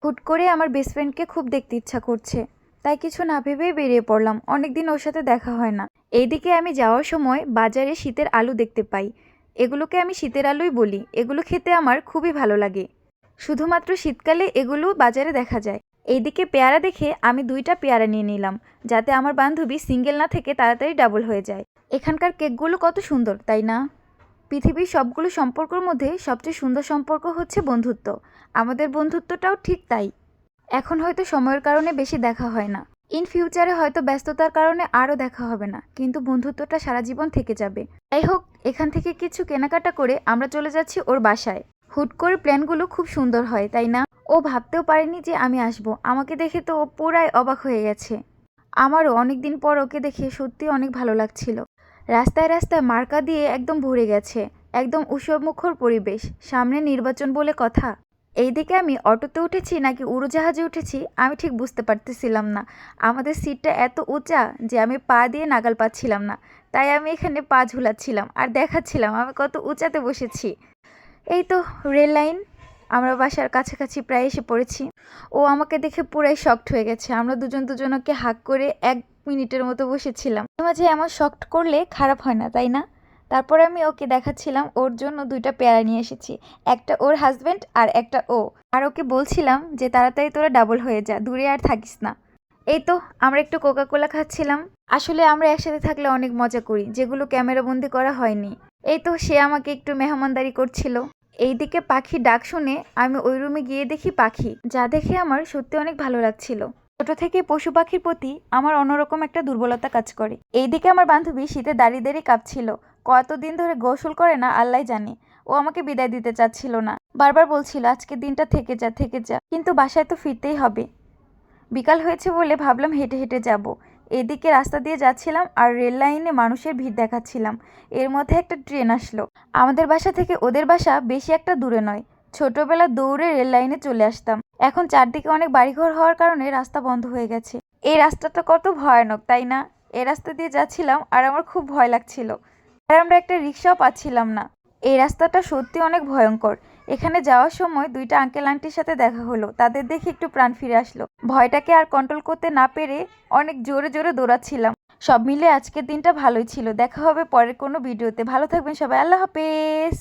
হুট করে আমার বেস্ট ফ্রেন্ডকে খুব দেখতে ইচ্ছা করছে, তাই কিছু না ভেবেই বেরিয়ে পড়লাম। অনেকদিন ওর সাথে দেখা হয় না। এইদিকে আমি যাওয়ার সময় বাজারে শীতের আলু দেখতে পাই। এগুলোকে আমি শীতের আলুই বলি। এগুলো খেতে আমার খুবই ভালো লাগে। শুধুমাত্র শীতকালে এগুলো বাজারে দেখা যায়। এইদিকে পেয়ারা দেখে আমি 2টা পেয়ারা নিয়ে নিলাম, যাতে আমার বান্ধবী সিঙ্গেল না থেকে তাড়াতাড়ি ডাবল হয়ে যায়। এখানকার কেকগুলো কত সুন্দর, তাই না? পৃথিবীর সবগুলো সম্পর্কের মধ্যে সবচেয়ে সুন্দর সম্পর্ক হচ্ছে বন্ধুত্ব। আমাদের বন্ধুত্বটাও ঠিক তাই। এখন হয়তো সময়ের কারণে বেশি দেখা হয় না, ইন ফিউচারে হয়তো ব্যস্ততার কারণে আরও দেখা হবে না, কিন্তু বন্ধুত্বটা সারা জীবন থেকে যাবে। যাই হোক, এখান থেকে কিছু কেনাকাটা করে আমরা চলে যাচ্ছি ওর বাসায়। হুট করে প্ল্যানগুলো খুব সুন্দর হয়, তাই না? ও ভাবতেও পারেনি যে আমি আসবো। আমাকে দেখে তো ও পুরাই অবাক হয়ে গেছে। আমারও অনেকদিন পর ওকে দেখে সত্যি অনেক ভালো লাগছিল। রাস্তায় রাস্তায় মার্কা দিয়ে একদম ভরে গেছে। একদম উৎসবমুখর পরিবেশ। সামনে নির্বাচন বলে কথা। এইদিকে আমি অটোতে উঠেছি নাকি উড়োজাহাজে উঠেছি আমি ঠিক বুঝতে পারতেছিলাম না। আমাদের সিটটা এত উঁচা যে আমি পা দিয়ে নাগাল পাচ্ছিলাম না। তাই আমি এখানে পা ঝুলাচ্ছিলাম আর দেখাচ্ছিলাম আমি কত উঁচাতে বসেছি। এই তো রেল লাইন। আমরা বাসার কাছাকাছি প্রায় এসে পড়েছি। ও আমাকে দেখে পুরাই শকড হয়ে গেছে। আমরা দুজন দুজনকে হাগ করে 1 মিনিটের মতো বসেছিলাম। মাঝে এমন শকড করলে খারাপ হয় না, তাই না? তারপরে আমি ওকে দেখাচ্ছিলাম ওর জন্য 2টা পেয়ারা নিয়ে এসেছি। একটা ওর হাজব্যান্ড আর একটা ও। আর ওকে বলছিলাম যে তাড়াতাড়ি তোরা ডাবল হয়ে যা, দূরে আর থাকিস না। এই তো আমরা একটু কোকা কোলা খাচ্ছিলাম। আসলে আমরা একসাথে থাকলে অনেক মজা করি, যেগুলো ক্যামেরাবন্দি করা হয়নি। এই তো সে আমাকে একটু মেহমানদারি করছিল। এইদিকে পাখির ডাক শুনে আমি ওই রুমে গিয়ে দেখি পাখি, যা দেখে আমার সত্যি অনেক ভালো লাগছিল। ছোট থেকে পশু পাখির প্রতি আমার অন্যরকম একটা দুর্বলতা কাজ করে। এইদিকে আমার বান্ধবী শীতে দাঁড়িয়ে দাঁড়িয়ে কাঁপছিল। কতদিন ধরে গোসল করে না আল্লাহ জানে। ও আমাকে বিদায় দিতে চাচ্ছিল না, বারবার বলছিল আজকের দিনটা থেকে যা থেকে যা, কিন্তু বাসায় তো ফিরতেই হবে। বিকাল হয়েছে বলে ভাবলাম হেঁটে হেঁটে যাব। এদিকে রাস্তা দিয়ে যাচ্ছিলাম আর রেল লাইনে মানুষের ভিড় দেখাচ্ছিলাম। এর মধ্যে একটা ট্রেন আসলো। আমাদের বাসা থেকে ওদের বাসা বেশি একটা দূরে নয়। ছোটবেলা দৌড়ে রেল লাইনে চলে আসতাম। এখন চারদিকে অনেক বাড়িঘর হওয়ার কারণে রাস্তা বন্ধ হয়ে গেছে। এই রাস্তাটা কত ভয়ানক, তাই না? এই রাস্তা দিয়ে যাচ্ছিলাম আর আমার খুব ভয় লাগছিল। আর আমরা একটা রিক্সাও পাচ্ছিলাম না। এই রাস্তাটা সত্যি অনেক ভয়ঙ্কর। এখানে যাওয়ার সময় 2টা আঙ্কেল আন্টির সাথে দেখা হলো। তাদের দেখে একটু প্রাণ ফিরে আসলো। ভয়টাকে আর কন্ট্রোল করতে না পেরে অনেক জোরে জোরে দৌড়াচ্ছিলাম। সব মিলে আজকের দিনটা ভালোই ছিল। দেখা হবে পরের কোনো ভিডিওতে। ভালো থাকবেন সবাই। আল্লাহ হাফেজ।